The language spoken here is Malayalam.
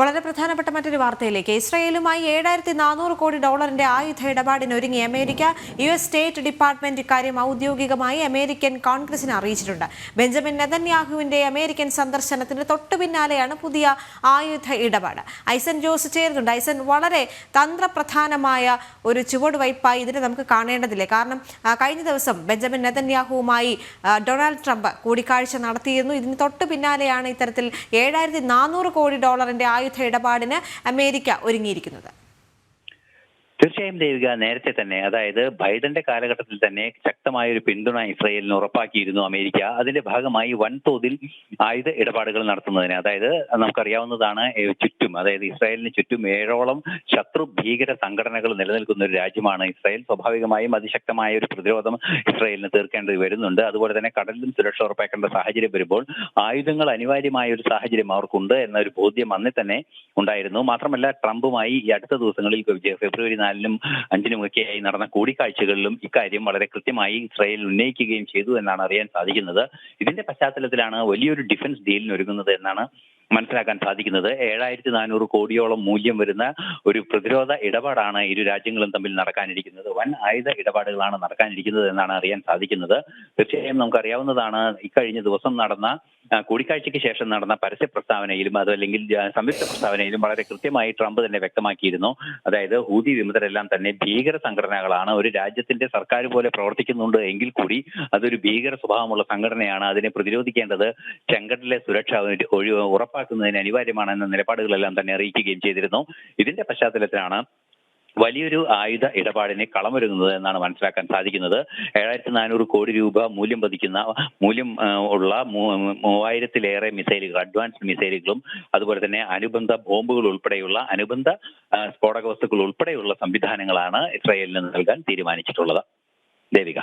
വളരെ പ്രധാനപ്പെട്ട മറ്റൊരു വാർത്തയിലേക്ക്. ഇസ്രായേലുമായി $7,400 കോടി ആയുധ ഇടപാടിന് ഒരുങ്ങി അമേരിക്ക. US സ്റ്റേറ്റ് ഡിപ്പാർട്ട്മെന്റ് ഇക്കാര്യം ഔദ്യോഗികമായി അമേരിക്കൻ കോൺഗ്രസിനെ അറിയിച്ചിട്ടുണ്ട്. ബെഞ്ചമിൻ നെതന്യാഹുവിന്റെ അമേരിക്കൻ സന്ദർശനത്തിന് തൊട്ടു പിന്നാലെയാണ് പുതിയ ആയുധ ഇടപാട്. ഐസൻ ജോസ് ചേരുന്നുണ്ട്. ഐസൻ, വളരെ തന്ത്രപ്രധാനമായ ഒരു ചുവടുവയ്പായി ഇതിനെ നമുക്ക് കാണേണ്ടതില്ലേ? കാരണം കഴിഞ്ഞ ദിവസം ബെഞ്ചമിൻ നെതന്യാഹുവുമായി ഡൊണാൾഡ് ട്രംപ് കൂടിക്കാഴ്ച നടത്തിയിരുന്നു. ഇതിന് തൊട്ടു പിന്നാലെയാണ് ഇത്തരത്തിൽ $7,400 കോടി ആയുധ ഇടപാടിന് അമേരിക്ക ഒരുങ്ങിയിരിക്കുന്നത്. തീർച്ചയായും ദേവിക, നേരത്തെ തന്നെ, അതായത് ബൈഡന്റെ കാലഘട്ടത്തിൽ തന്നെ ശക്തമായ ഒരു പിന്തുണ ഇസ്രായേലിന് ഉറപ്പാക്കിയിരുന്നു അമേരിക്ക. അതിന്റെ ഭാഗമായി വൻതോതിൽ ആയുധ ഇടപാടുകൾ നടത്തുന്നതിന്, അതായത് നമുക്കറിയാവുന്നതാണ്, ചുറ്റും, അതായത് ഇസ്രായേലിന് ചുറ്റും 7ഓളം ശത്രു ഭീകര സംഘടനകൾ നിലനിൽക്കുന്ന ഒരു രാജ്യമാണ് ഇസ്രായേൽ. സ്വാഭാവികമായും അതിശക്തമായ ഒരു പ്രതിരോധം ഇസ്രായേലിന് തീർക്കേണ്ടി വരുന്നുണ്ട്. അതുപോലെ തന്നെ കടലിലും സുരക്ഷ ഉറപ്പാക്കേണ്ട സാഹചര്യം വരുമ്പോൾ ആയുധങ്ങൾ അനിവാര്യമായ ഒരു സാഹചര്യം അവർക്കുണ്ട് എന്നൊരു ബോധ്യം അന്നേ തന്നെ ഉണ്ടായിരുന്നു. മാത്രമല്ല, ട്രംപുമായി ഈ അടുത്ത ദിവസങ്ങളിൽ ഫെബ്രുവരി 4-നും 5-നുമൊക്കെയായി നടന്ന കൂടിക്കാഴ്ചകളിലും ഇക്കാര്യം വളരെ കൃത്യമായി ഇസ്രായേൽ ഉന്നയിക്കുകയും ചെയ്തു എന്നാണ് അറിയാൻ സാധിക്കുന്നത്. ഇതിന്റെ പശ്ചാത്തലത്തിലാണ് വലിയൊരു ഡിഫൻസ് ഡീലിന് ഒരുങ്ങുന്നത് എന്നാണ് മനസ്സിലാക്കാൻ സാധിക്കുന്നത്. 7,400 കോടിയോളം മൂല്യം വരുന്ന ഒരു പ്രതിരോധ ഇടപാടാണ് ഇരു രാജ്യങ്ങളും തമ്മിൽ നടക്കാനിരിക്കുന്നത്. വൻ ആയുധ ഇടപാടുകളാണ് നടക്കാനിരിക്കുന്നത് എന്നാണ് അറിയാൻ സാധിക്കുന്നത്. തീർച്ചയായും നമുക്കറിയാവുന്നതാണ്, ഇക്കഴിഞ്ഞ ദിവസം നടന്ന കൂടിക്കാഴ്ചയ്ക്ക് ശേഷം നടന്ന പരസ്യ പ്രസ്താവനയിലും അതല്ലെങ്കിൽ സംയുക്ത പ്രസ്താവനയിലും വളരെ കൃത്യമായി ട്രംപ് തന്നെ വ്യക്തമാക്കിയിരുന്നു. അതായത് ഹൂതി വിമതരെല്ലാം തന്നെ ഭീകര സംഘടനകളാണ്. ഒരു രാജ്യത്തിന്റെ സർക്കാർ പോലെ പ്രവർത്തിക്കുന്നുണ്ട് എങ്കിൽ കൂടി അതൊരു ഭീകര സ്വഭാവമുള്ള സംഘടനയാണ്. അതിനെ പ്രതിരോധിക്കേണ്ടത് ചെങ്കടലിലെ സുരക്ഷ ഉറപ്പാക്കുന്നതിന് അനിവാര്യമാണെന്ന നിലപാടുകളെല്ലാം തന്നെ അറിയിക്കുകയും ചെയ്തിരുന്നു. ഇതിന്റെ പശ്ചാത്തലത്തിലാണ് വലിയൊരു ആയുധ ഇടപാടിന് കളമൊരുങ്ങുന്നത് എന്നാണ് മനസ്സിലാക്കാൻ സാധിക്കുന്നത്. 7,400 കോടി രൂപ മൂല്യം ഉള്ള 3000-ലേറെ മിസൈലുകൾ, അഡ്വാൻസ്ഡ് മിസൈലുകളും അതുപോലെ തന്നെ അനുബന്ധ ബോംബുകൾ ഉൾപ്പെടെയുള്ള അനുബന്ധ സ്ഫോടക വസ്തുക്കൾ ഉൾപ്പെടെയുള്ള സംവിധാനങ്ങളാണ് ഇസ്രായേലിന് നൽകാൻ തീരുമാനിച്ചിട്ടുള്ളത്. ദേവിക.